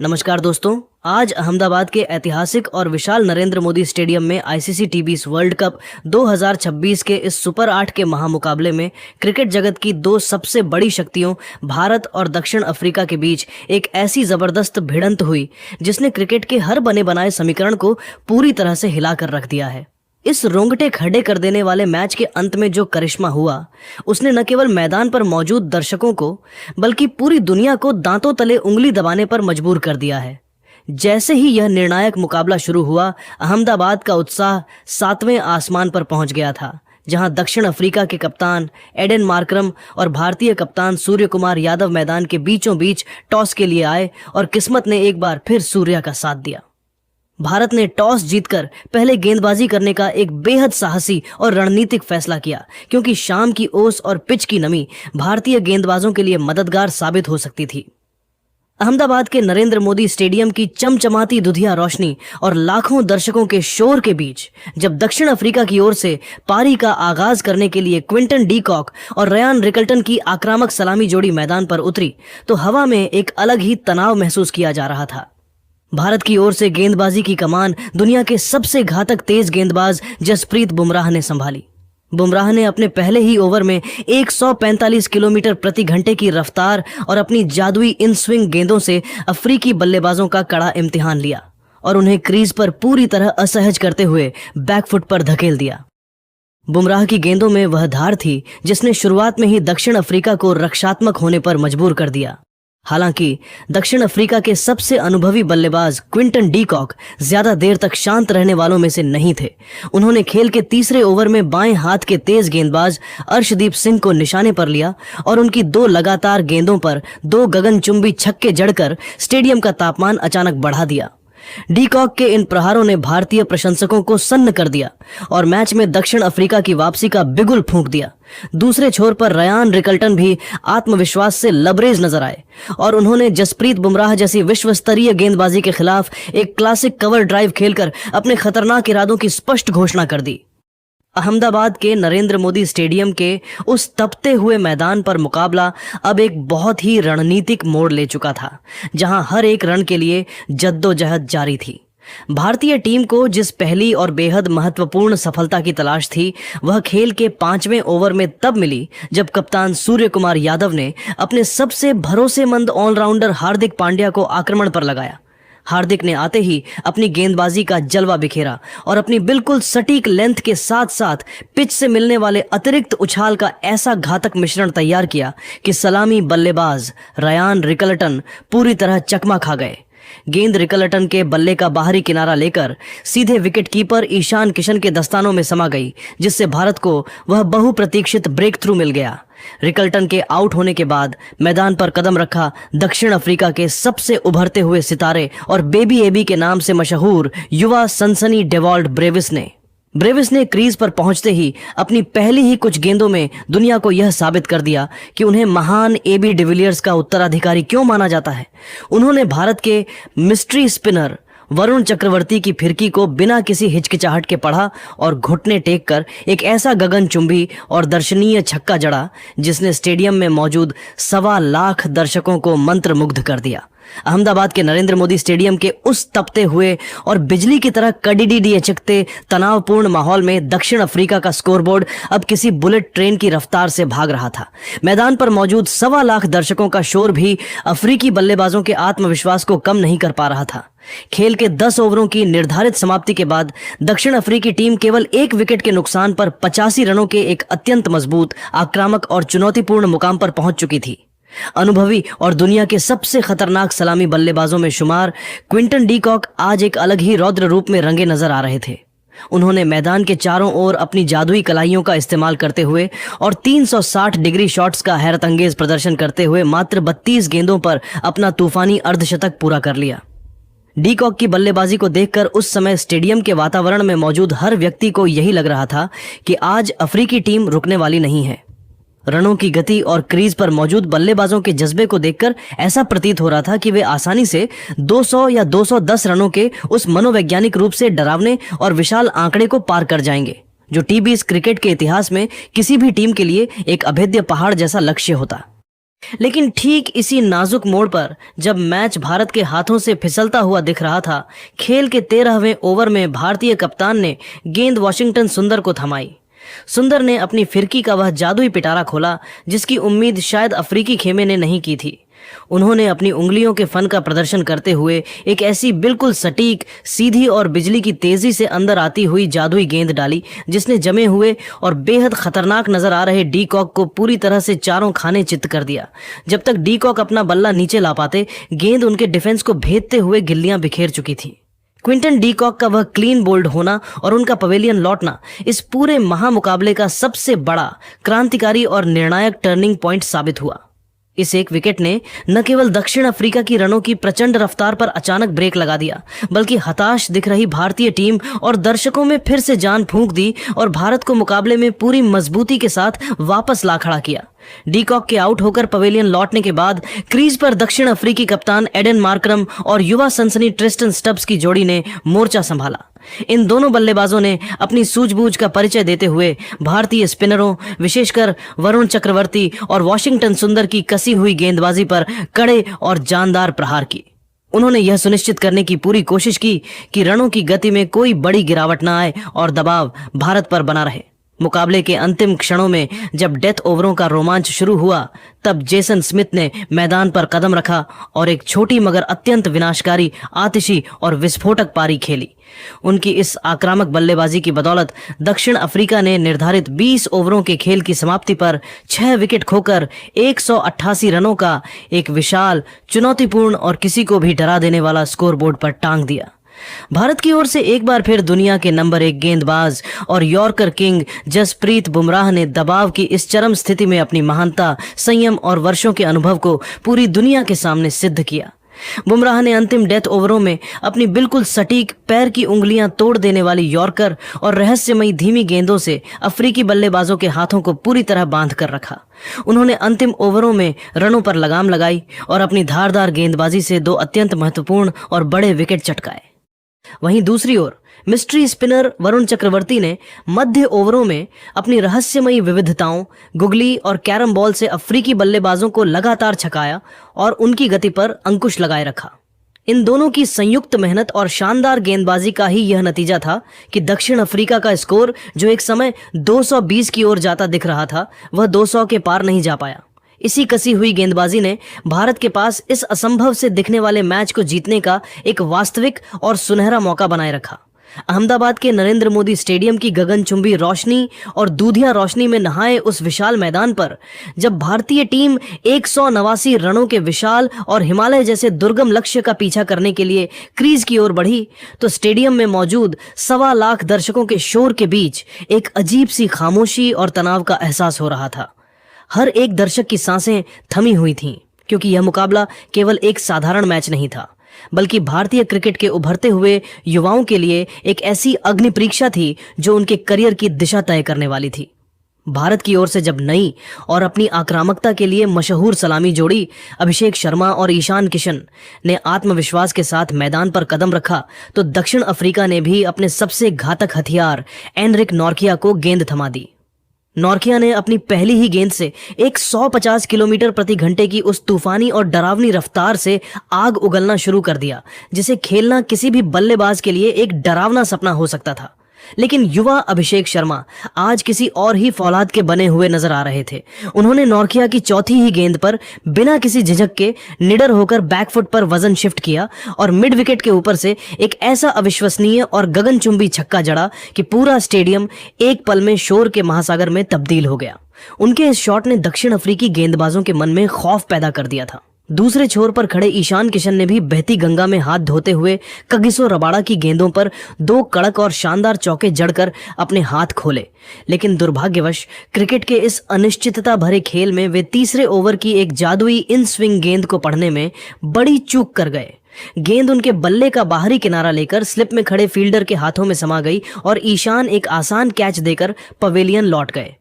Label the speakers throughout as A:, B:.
A: नमस्कार दोस्तों। आज अहमदाबाद के ऐतिहासिक और विशाल नरेंद्र मोदी स्टेडियम में आईसीसी टीबीज वर्ल्ड कप 2026 के इस सुपर 8 के महामुकाबले में क्रिकेट जगत की दो सबसे बड़ी शक्तियों भारत और दक्षिण अफ्रीका के बीच एक ऐसी जबरदस्त भिड़ंत हुई जिसने क्रिकेट के हर बने बनाए समीकरण को पूरी तरह से हिलाकर रख दिया है। इस रोंगटे खड़े कर देने वाले मैच के अंत में जो करिश्मा हुआ उसने न केवल मैदान पर मौजूद दर्शकों को बल्कि पूरी दुनिया को दांतों तले उंगली दबाने पर मजबूर कर दिया है। जैसे ही यह निर्णायक मुकाबला शुरू हुआ, अहमदाबाद का उत्साह 7वें आसमान पर पहुंच गया था, जहां दक्षिण अफ्रीका के कप्तान एडेन मार्करम और भारतीय कप्तान सूर्य कुमार यादव मैदान के बीचों बीच टॉस के लिए आए और किस्मत ने एक बार फिर सूर्या का साथ दिया। भारत ने टॉस जीतकर पहले गेंदबाजी करने का एक बेहद साहसी और रणनीतिक फैसला किया, क्योंकि शाम की ओस और पिच की नमी भारतीय गेंदबाजों के लिए मददगार साबित हो सकती थी। अहमदाबाद के नरेंद्र मोदी स्टेडियम की चमचमाती दुधिया रोशनी और लाखों दर्शकों के शोर के बीच जब दक्षिण अफ्रीका की ओर से पारी का आगाज करने के लिए क्विंटन डी कॉक और रयान रिकल्टन की आक्रामक सलामी जोड़ी मैदान पर उतरी तो हवा में एक अलग ही तनाव महसूस किया जा रहा था। भारत की ओर से गेंदबाजी की कमान दुनिया के सबसे घातक तेज गेंदबाज जसप्रीत बुमराह ने संभाली। बुमराह ने अपने पहले ही ओवर में 145 किलोमीटर प्रति घंटे की रफ्तार और अपनी जादुई इन स्विंग गेंदों से अफ्रीकी बल्लेबाजों का कड़ा इम्तिहान लिया और उन्हें क्रीज पर पूरी तरह असहज करते हुए बैकफुट पर धकेल दिया। बुमराह की गेंदों में वह धार थी जिसने शुरुआत में ही दक्षिण अफ्रीका को रक्षात्मक होने पर मजबूर कर दिया। हालांकि दक्षिण अफ्रीका के सबसे अनुभवी बल्लेबाज क्विंटन डी कॉक ज्यादा देर तक शांत रहने वालों में से नहीं थे। उन्होंने खेल के तीसरे ओवर में बाएं हाथ के तेज गेंदबाज अर्शदीप सिंह को निशाने पर लिया और उनकी दो लगातार गेंदों पर दो गगनचुंबी छक्के जड़कर स्टेडियम का तापमान अचानक बढ़ा दिया। डी कॉक के इन प्रहारों ने भारतीय प्रशंसकों को सन्न कर दिया और मैच में दक्षिण अफ्रीका की वापसी का बिगुल फूंक दिया। दूसरे छोर पर रयान रिकल्टन भी आत्मविश्वास से लबरेज नजर आए और उन्होंने जसप्रीत बुमराह जैसी विश्व स्तरीय गेंदबाजी के खिलाफ एक क्लासिक कवर ड्राइव खेलकर अपने खतरनाक इरादों की स्पष्ट घोषणा कर दी। अहमदाबाद के नरेंद्र मोदी स्टेडियम के उस तपते हुए मैदान पर मुकाबला अब एक बहुत ही रणनीतिक मोड़ ले चुका था, जहां हर एक रन के लिए जद्दोजहद जारी थी। भारतीय टीम को जिस पहली और बेहद महत्वपूर्ण सफलता की तलाश थी वह खेल के 5वें ओवर में तब मिली जब कप्तान सूर्य कुमार यादव ने अपने सबसे भरोसेमंद ऑलराउंडर हार्दिक पांड्या को आक्रमण पर लगाया। हार्दिक ने आते ही अपनी गेंदबाजी का जलवा बिखेरा और अपनी बिल्कुल सटीक लेंथ के साथ साथ पिच से मिलने वाले अतिरिक्त उछाल का ऐसा घातक मिश्रण तैयार किया कि सलामी बल्लेबाज रयान रिकल्टन पूरी तरह चकमा खा गए। गेंद रिकल्टन के बल्ले का बाहरी किनारा लेकर सीधे विकेट कीपर ईशान किशन के दस्तानों में समा गई, जिससे भारत को वह बहुप्रतीक्षित ब्रेक थ्रू मिल गया। रिकल्टन के आउट होने के बाद मैदान पर कदम रखा दक्षिण अफ्रीका के सबसे उभरते हुए सितारे और बेबी एबी के नाम से मशहूर युवा सनसनी डेवॉल्ड ब्रेविस ने क्रीज पर पहुंचते ही अपनी पहली ही कुछ गेंदों में दुनिया को यह साबित कर दिया कि उन्हें महान एबी डिविलियर्स का उत्तराधिकारी क्यों माना जाता है। उन्होंने भारत के मिस्ट्री स्पिनर वरुण चक्रवर्ती की फिरकी को बिना किसी हिचकिचाहट के पढ़ा और घुटने टेक कर एक ऐसा गगनचुंबी और दर्शनीय छक्का जड़ा जिसने स्टेडियम में मौजूद 1.25 लाख दर्शकों को मंत्रमुग्ध कर दिया। अहमदाबाद के नरेंद्र मोदी स्टेडियम के उस तपते हुए और बिजली की तरह कड़िडी चकते तनावपूर्ण माहौल में दक्षिण अफ्रीका का स्कोरबोर्ड अब किसी बुलेट ट्रेन की रफ्तार से भाग रहा था। मैदान पर मौजूद 1.25 लाख दर्शकों का शोर भी अफ्रीकी बल्लेबाजों के आत्मविश्वास को कम नहीं कर पा रहा था। खेल के 10 ओवरों की निर्धारित समाप्ति के बाद दक्षिण अफ्रीकी टीम केवल 1 विकेट के नुकसान पर 85 रनों के एक अत्यंत मजबूत, आक्रामक और चुनौतीपूर्ण मुकाम पर पहुंच चुकी थी। अनुभवी और दुनिया के सबसे खतरनाक सलामी बल्लेबाजों में शुमार क्विंटन डी कॉक आज एक अलग ही रौद्र रूप में रंगे नजर आ रहे थे। उन्होंने मैदान के चारों ओर अपनी जादुई कलाइयों का इस्तेमाल करते हुए और 360 डिग्री शॉट्स का हैरतअंगेज प्रदर्शन करते हुए मात्र 32 गेंदों पर अपना तूफानी अर्धशतक पूरा कर लिया। डी कॉक की बल्लेबाजी को देखकर उस समय स्टेडियम के वातावरण में मौजूद हर व्यक्ति को यही लग रहा था कि आज अफ्रीकी टीम रुकने वाली नहीं है। रनों की गति और क्रीज पर मौजूद बल्लेबाजों के जज्बे को देखकर ऐसा प्रतीत हो रहा था कि वे आसानी से 200 या 210 रनों के उस मनोवैज्ञानिक रूप से डरावने और विशाल आंकड़े को पार कर जाएंगे, जो टीबीज क्रिकेट के इतिहास में किसी भी टीम के लिए एक अभेद्य पहाड़ जैसा लक्ष्य होता। लेकिन ठीक इसी नाजुक मोड़ पर जब मैच भारत के हाथों से फिसलता हुआ दिख रहा था, खेल के 13वें ओवर में भारतीय कप्तान ने गेंद वॉशिंगटन सुंदर को थमाई। सुंदर ने अपनी फिरकी का वह जादुई पिटारा खोला जिसकी उम्मीद शायद अफ्रीकी खेमे ने नहीं की थी। उन्होंने अपनी उंगलियों के फन का प्रदर्शन करते हुए एक ऐसी बिल्कुल सटीक, सीधी और बिजली की तेजी से अंदर आती हुई जादुई गेंद डाली जिसने जमे हुए और बेहद खतरनाक नजर आ रहे डी कॉक को पूरी तरह से चारों खाने चित्त कर दिया। जब तक डी कॉक अपना बल्ला नीचे ला पाते, गेंद उनके डिफेंस को भेदते हुए गिल्लियां बिखेर चुकी थी। क्विंटन डी कॉक का वह क्लीन बोल्ड होना और उनका पवेलियन लौटना इस पूरे महामुकाबले का सबसे बड़ा, क्रांतिकारी और निर्णायक टर्निंग पॉइंट साबित हुआ। इस एक विकेट ने न केवल दक्षिण अफ्रीका की रनों की प्रचंड रफ्तार पर अचानक ब्रेक लगा दिया, बल्कि हताश दिख रही भारतीय टीम और दर्शकों में फिर से जान फूंक दी और भारत को मुकाबले में पूरी मजबूती के साथ वापस ला खड़ा किया। डी कॉक के आउट होकर पवेलियन लौटने के बाद क्रीज पर दक्षिण अफ्रीकी कप्तान एडन मार्करम और युवा सनसनी ट्रिस्टन स्टब्स की जोड़ी ने मोर्चा संभाला। इन दोनों बल्लेबाजों ने अपनी सूझबूझ का परिचय देते हुए भारतीय स्पिनरों, विशेषकर वरुण चक्रवर्ती और वॉशिंगटन सुंदर की कसी हुई गेंदबाजी पर कड़े और जानदार प्रहार की। उन्होंने यह सुनिश्चित करने की पूरी कोशिश की कि रनों की गति में कोई बड़ी गिरावट न आए और दबाव भारत पर बना रहे। मुकाबले के अंतिम क्षणों में जब डेथ ओवरों का रोमांच शुरू हुआ, तब जेसन स्मिथ ने मैदान पर कदम रखा और एक छोटी मगर अत्यंत विनाशकारी, आतिशी और विस्फोटक पारी खेली। उनकी इस आक्रामक बल्लेबाजी की बदौलत दक्षिण अफ्रीका ने निर्धारित 20 ओवरों के खेल की समाप्ति पर 6 विकेट खोकर 188 रनों का एक विशाल, चुनौतीपूर्ण और किसी को भी डरा देने वाला स्कोरबोर्ड पर टांग दिया। भारत की ओर से एक बार फिर दुनिया के नंबर 1 गेंदबाज और यॉर्कर किंग जसप्रीत बुमराह ने दबाव की इस चरम स्थिति में अपनी महानता, संयम और वर्षों के अनुभव को पूरी दुनिया के सामने सिद्ध किया। बुमराह ने अंतिम डेथ ओवरों में अपनी बिल्कुल सटीक, पैर की उंगलियां तोड़ देने वाली यॉर्कर और रहस्यमयी धीमी गेंदों से अफ्रीकी बल्लेबाजों के हाथों को पूरी तरह बांध कर रखा। उन्होंने अंतिम ओवरों में रनों पर लगाम लगाई और अपनी धारदार गेंदबाजी से 2 अत्यंत महत्वपूर्ण और बड़े विकेट चटकाए। वहीं दूसरी ओर मिस्ट्री स्पिनर वरुण चक्रवर्ती ने मध्य ओवरों में अपनी रहस्यमयी विविधताओं, गुगली और कैरम बॉल से अफ्रीकी बल्लेबाजों को लगातार छकाया और उनकी गति पर अंकुश लगाए रखा। इन दोनों की संयुक्त मेहनत और शानदार गेंदबाजी का ही यह नतीजा था कि दक्षिण अफ्रीका का स्कोर, जो एक समय 220 की ओर जाता दिख रहा था, वह 200 के पार नहीं जा पाया। इसी कसी हुई गेंदबाजी ने भारत के पास इस असंभव से दिखने वाले मैच को जीतने का एक वास्तविक और सुनहरा मौका बनाए रखा। अहमदाबाद के नरेंद्र मोदी स्टेडियम की गगनचुंबी रोशनी और दूधिया रोशनी में नहाए उस विशाल मैदान पर जब भारतीय टीम 189 रनों के विशाल और हिमालय जैसे दुर्गम लक्ष्य का पीछा करने के लिए क्रीज की ओर बढ़ी, तो स्टेडियम में मौजूद 1.25 लाख दर्शकों के शोर के बीच एक अजीब सी खामोशी और तनाव का एहसास हो रहा था। हर एक दर्शक की सांसें थमी हुई थीं, क्योंकि यह मुकाबला केवल एक साधारण मैच नहीं था, बल्कि भारतीय क्रिकेट के उभरते हुए युवाओं के लिए एक ऐसी अग्नि परीक्षा थी जो उनके करियर की दिशा तय करने वाली थी। भारत की ओर से जब नई और अपनी आक्रामकता के लिए मशहूर सलामी जोड़ी अभिषेक शर्मा और ईशान किशन ने आत्मविश्वास के साथ मैदान पर कदम रखा, तो दक्षिण अफ्रीका ने भी अपने सबसे घातक हथियार एनरिक नॉर्किया को गेंद थमा दी। नॉर्किया ने अपनी पहली ही गेंद से 150 किलोमीटर प्रति घंटे की उस तूफानी और डरावनी रफ्तार से आग उगलना शुरू कर दिया, जिसे खेलना किसी भी बल्लेबाज के लिए एक डरावना सपना हो सकता था। लेकिन युवा अभिषेक शर्मा आज किसी और ही फौलाद के बने हुए नजर आ रहे थे। उन्होंने नॉर्किया की चौथी ही गेंद पर बिना किसी झिझक के निडर होकर बैकफुट पर वजन शिफ्ट किया और मिड विकेट के ऊपर से एक ऐसा अविश्वसनीय और गगनचुंबी छक्का जड़ा कि पूरा स्टेडियम एक पल में शोर के महासागर में तब्दील हो गया। उनके इस शॉट ने दक्षिण अफ्रीकी गेंदबाजों के मन में खौफ पैदा कर दिया था। दूसरे छोर पर खड़े ईशान किशन ने भी बहती गंगा में हाथ धोते हुए कगिसो रबाड़ा की गेंदों पर 2 कड़क और शानदार चौके जड़कर अपने हाथ खोले, लेकिन दुर्भाग्यवश क्रिकेट के इस अनिश्चितता भरे खेल में वे तीसरे ओवर की एक जादुई इन स्विंग गेंद को पढ़ने में बड़ी चूक कर गए। गेंद उनके बल्ले का बाहरी किनारा लेकर स्लिप में खड़े फील्डर के हाथों में समा गई और ईशान एक आसान कैच देकर पवेलियन लौट गए।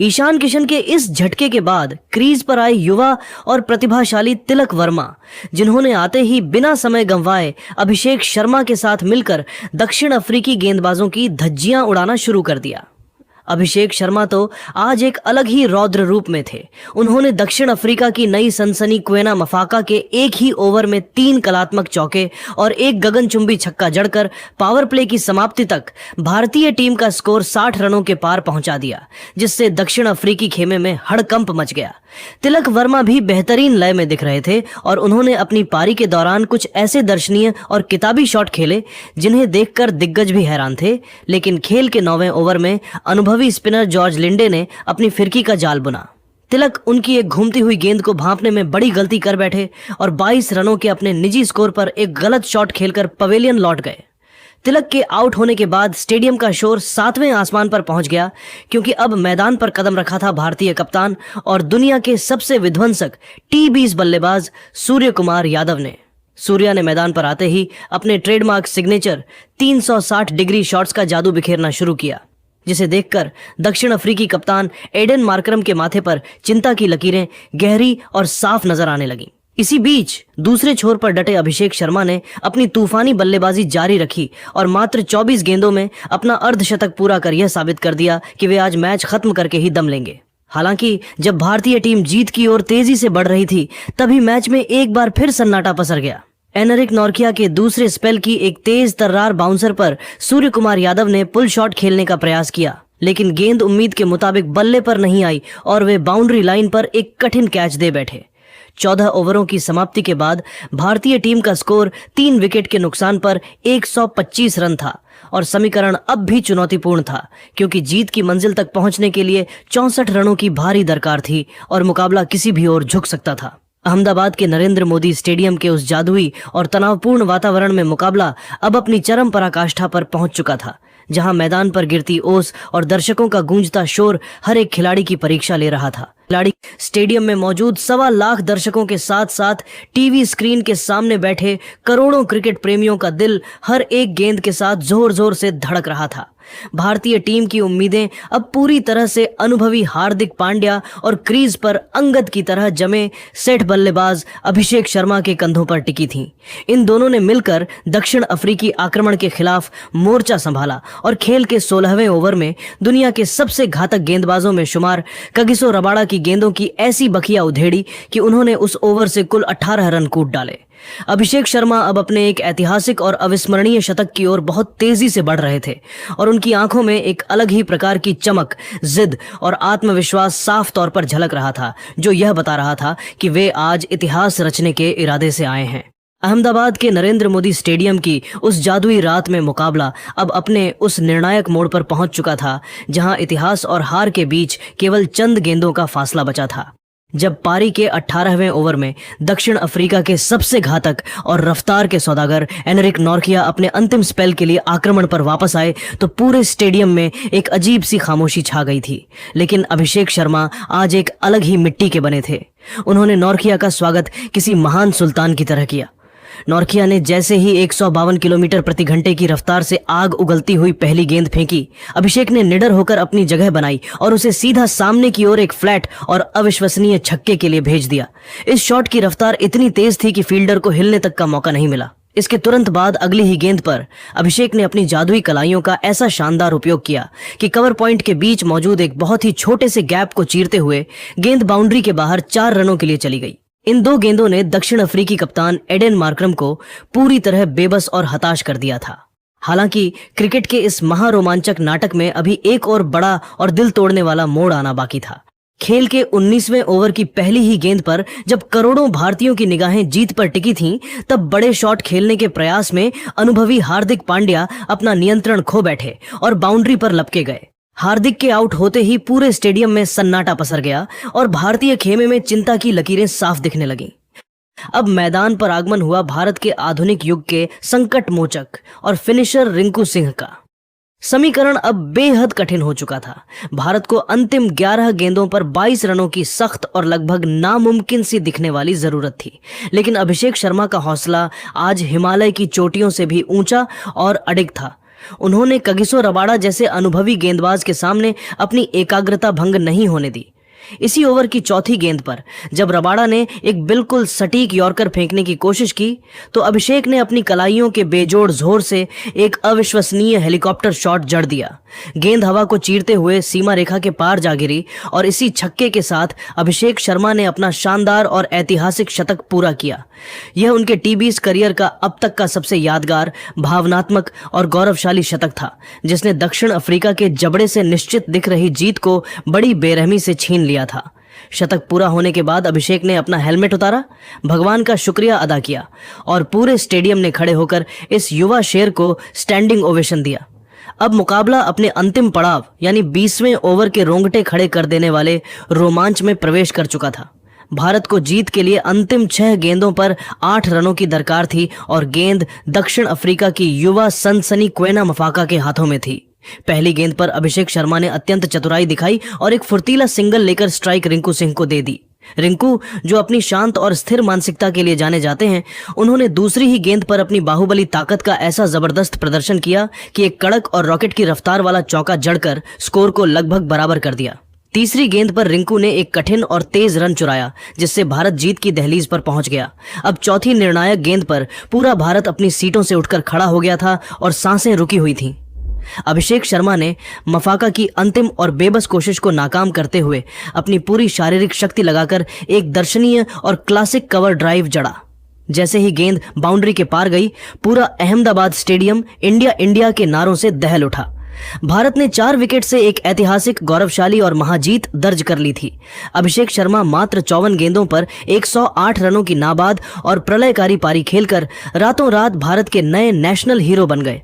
A: ईशान किशन के इस झटके के बाद क्रीज पर आए युवा और प्रतिभाशाली तिलक वर्मा, जिन्होंने आते ही बिना समय गंवाए अभिषेक शर्मा के साथ मिलकर दक्षिण अफ्रीकी गेंदबाजों की धज्जियां उड़ाना शुरू कर दिया। अभिषेक शर्मा तो आज एक अलग ही रौद्र रूप में थे। उन्होंने दक्षिण अफ्रीका की नई सनसनी क्वेना मफाका के एक ही ओवर में 3 कलात्मक चौके और एक गगनचुंबी छक्का जड़कर पावर प्ले की समाप्ति तक भारतीय टीम का स्कोर 60 रनों के पार पहुंचा दिया, जिससे दक्षिण अफ्रीकी खेमे में हड़कंप मच गया। तिलक वर्मा भी बेहतरीन लय में दिख रहे थे और उन्होंने अपनी पारी के दौरान कुछ ऐसे दर्शनीय और किताबी शॉट खेले जिन्हें देखकर दिग्गज भी हैरान थे। लेकिन खेल के 9वें ओवर में अनुभवी स्पिनर जॉर्ज लिंडे ने अपनी फिरकी का जाल बुना। तिलक उनकी एक घूमती हुई गेंद को भांपने में बड़ी गलती कर बैठे और 22 रनों के अपने निजी स्कोर पर एक गलत शॉट खेलकर पवेलियन लौट गए। तिलक के आउट होने के बाद स्टेडियम का शोर 7वें आसमान पर पहुंच गया, क्योंकि अब मैदान पर कदम रखा था भारतीय कप्तान और दुनिया के सबसे विध्वंसक T20 बल्लेबाज सूर्य कुमार यादव ने। सूर्या ने मैदान पर आते ही अपने ट्रेडमार्क सिग्नेचर 360 डिग्री शॉट्स का जादू बिखेरना शुरू किया, जिसे देखकर दक्षिण अफ्रीकी कप्तान एडन मार्करम के माथे पर चिंता की लकीरें गहरी और साफ नजर आने लगीं। इसी बीच दूसरे छोर पर डटे अभिषेक शर्मा ने अपनी तूफानी बल्लेबाजी जारी रखी और मात्र 24 गेंदों में अपना अर्धशतक पूरा कर यह साबित कर दिया कि वे आज मैच खत्म करके ही दम लेंगे। हालांकि जब भारतीय टीम जीत की ओर तेजी से बढ़ रही थी, तभी मैच में एक बार फिर सन्नाटा पसर गया। एनरिक नॉर्किया के दूसरे स्पेल की एक तेज तर्रार बाउंसर पर सूर्य कुमार यादव ने पुल शॉट खेलने का प्रयास किया, लेकिन गेंद उम्मीद के मुताबिक बल्ले पर नहीं आई और वे बाउंड्री लाइन पर एक कठिन कैच दे बैठे। 14 ओवरों की समाप्ति के बाद भारतीय टीम का स्कोर 3 विकेट के नुकसान पर 125 रन था और समीकरण अब भी चुनौतीपूर्ण था, क्योंकि जीत की मंजिल तक पहुंचने के लिए 64 रनों की भारी दरकार थी और मुकाबला किसी भी ओर झुक सकता था। अहमदाबाद के नरेंद्र मोदी स्टेडियम के उस जादुई और तनावपूर्ण वातावरण में मुकाबला अब अपनी चरम पराकाष्ठा पर पहुंच चुका था, जहां मैदान पर गिरती ओस और दर्शकों का गूंजता शोर हर एक खिलाड़ी की परीक्षा ले रहा था। खिलाड़ी स्टेडियम में मौजूद 1.25 लाख दर्शकों के साथ साथ टीवी स्क्रीन के सामने बैठे करोड़ों क्रिकेट प्रेमियों का दिल हर एक गेंद के साथ जोर जोर से धड़क रहा था। भारतीय टीम की उम्मीदें अब पूरी तरह से अनुभवी हार्दिक पांड्या और क्रीज पर अंगद की तरह जमे सेठ बल्लेबाज अभिषेक शर्मा के कंधों पर टिकी थीं। इन दोनों ने मिलकर दक्षिण अफ्रीकी आक्रमण के खिलाफ मोर्चा संभाला और खेल के 16वें ओवर में दुनिया के सबसे घातक गेंदबाजों में शुमार कगिसो रबाड़ा की गेंदों की ऐसी बखिया उधेड़ी कि उन्होंने उस ओवर से कुल 18 रन कूट डाले। अभिषेक शर्मा अब अपने एक ऐतिहासिक और अविस्मरणीय शतक की ओर बहुत तेजी से बढ़ रहे थे और उनकी आंखों में एक अलग ही प्रकार की चमक, जिद और आत्मविश्वास साफ तौर पर झलक रहा था, जो यह बता रहा था कि वे आज इतिहास रचने के इरादे से आए हैं। अहमदाबाद के नरेंद्र मोदी स्टेडियम की उस जादुई रात में मुकाबला अब अपने उस निर्णायक मोड़ पर पहुंच चुका था, जहां इतिहास और हार के बीच केवल चंद गेंदों का फासला बचा था। जब पारी के 18वें ओवर में दक्षिण अफ्रीका के सबसे घातक और रफ्तार के सौदागर एनरिक नॉर्किया अपने अंतिम स्पेल के लिए आक्रमण पर वापस आए, तो पूरे स्टेडियम में एक अजीब सी खामोशी छा गई थी। लेकिन अभिषेक शर्मा आज एक अलग ही मिट्टी के बने थे। उन्होंने नॉर्किया का स्वागत किसी महान सुल्तान की तरह किया। नॉर्किया ने जैसे ही 152 किलोमीटर प्रति घंटे की रफ्तार से आग उगलती हुई पहली गेंद फेंकी, अभिषेक ने निडर होकर अपनी जगह बनाई और उसे सीधा सामने की ओर एक फ्लैट और अविश्वसनीय छक्के के लिए भेज दिया। इस शॉट की रफ्तार इतनी तेज थी कि फील्डर को हिलने तक का मौका नहीं मिला। इसके तुरंत बाद अगली ही गेंद पर अभिषेक ने अपनी जादुई कलाइयों का ऐसा शानदार उपयोग किया कि कवर पॉइंट के बीच मौजूद एक बहुत ही छोटे से गैप को चीरते हुए गेंद बाउंड्री के बाहर 4 रनों के लिए चली गई। इन 2 गेंदों ने दक्षिण अफ्रीकी कप्तान एडन मार्करम को पूरी तरह बेबस और हताश कर दिया था। हालांकि क्रिकेट के इस महारोमांचक नाटक में अभी एक और बड़ा और दिल तोड़ने वाला मोड़ आना बाकी था। खेल के 19वें ओवर की पहली ही गेंद पर जब करोड़ों भारतीयों की निगाहें जीत पर टिकी थीं, तब बड़े शॉट खेलने के प्रयास में अनुभवी हार्दिक पांड्या अपना नियंत्रण खो बैठे और बाउंड्री पर लपके गए। हार्दिक के आउट होते ही पूरे स्टेडियम में सन्नाटा पसर गया और भारतीय खेमे में चिंता की लकीरें साफ दिखने लगीं। अब मैदान पर आगमन हुआ भारत के आधुनिक युग के संकट मोचक और फिनिशर रिंकू सिंह का। समीकरण अब बेहद कठिन हो चुका था। भारत को अंतिम 11 गेंदों पर 22 रनों की सख्त और लगभग नामुमकिन सी दिखने वाली जरूरत थी, लेकिन अभिषेक शर्मा का हौसला आज हिमालय की चोटियों से भी ऊंचा और अडिग था। उन्होंने कगिसो रबाड़ा जैसे अनुभवी गेंदबाज के सामने अपनी एकाग्रता भंग नहीं होने दी। इसी ओवर की चौथी गेंद पर जब रबाडा ने एक बिल्कुल सटीक यॉर्कर फेंकने की कोशिश की तो अभिषेक ने अपनी कलाइयों के बेजोड़ जोर से एक अविश्वसनीय हेलीकॉप्टर शॉट जड़ दिया। गेंद हवा को चीरते हुए सीमा रेखा के पार जा गिरी और इसी छक्के के साथ अभिषेक शर्मा ने अपना शानदार और ऐतिहासिक शतक पूरा किया। यह उनके टी20 करियर का अब तक का सबसे यादगार, भावनात्मक और गौरवशाली शतक था, जिसने दक्षिण अफ्रीका के जबड़े से निश्चित दिख रही जीत को बड़ी बेरहमी से छीन लिया था। शतक पूरा होने के बाद अभिषेक ने अपना हेलमेट उतारा, भगवान का शुक्रिया अदा किया और पूरे स्टेडियम ने खड़े होकर इस युवा शेर को स्टैंडिंग ओवेशन दिया। अब मुकाबला अपने अंतिम पड़ाव यानी 20वें ओवर के रोंगटे खड़े कर देने वाले रोमांच में प्रवेश कर चुका था। भारत को जीत के लिए अंतिम 6 गेंदों पर 8 रनों की दरकार थी और गेंद दक्षिण अफ्रीका की युवा सनसनी क्वेना मफाका के हाथों में थी। पहली गेंद पर अभिषेक शर्मा ने अत्यंत चतुराई दिखाई और एक फुर्तीला सिंगल लेकर स्ट्राइक रिंकू सिंह को दे दी। रिंकू, जो अपनी शांत और स्थिर मानसिकता के लिए जाने जाते हैं, उन्होंने दूसरी ही गेंद पर अपनी बाहुबली ताकत का ऐसा जबरदस्त प्रदर्शन किया कि एक कड़क और रॉकेट की रफ्तार वाला चौका जड़कर स्कोर को लगभग बराबर कर दिया। तीसरी गेंद पर रिंकू ने एक कठिन और तेज रन चुराया, जिससे भारत जीत की दहलीज पर पहुंच गया। अब चौथी निर्णायक गेंद पर पूरा भारत अपनी सीटों से उठकर खड़ा हो गया था और सांसें रुकी हुई थीं। अभिषेक शर्मा ने मफाका की अंतिम और बेबस कोशिश को नाकाम करते हुए अपनी पूरी शारीरिक शक्ति लगाकर एक दर्शनीय और क्लासिक कवर ड्राइव जड़ा। जैसे ही गेंद बाउंड्री के पार गई, पूरा अहमदाबाद स्टेडियम इंडिया इंडिया के नारों से दहल उठा। भारत ने 4 विकेट से एक ऐतिहासिक, गौरवशाली और महाजीत दर्ज कर ली थी। अभिषेक शर्मा मात्र 54 गेंदों पर 108 रनों की नाबाद और प्रलयकारी पारी खेलकर रातों रात भारत के नए नेशनल हीरो बन गए।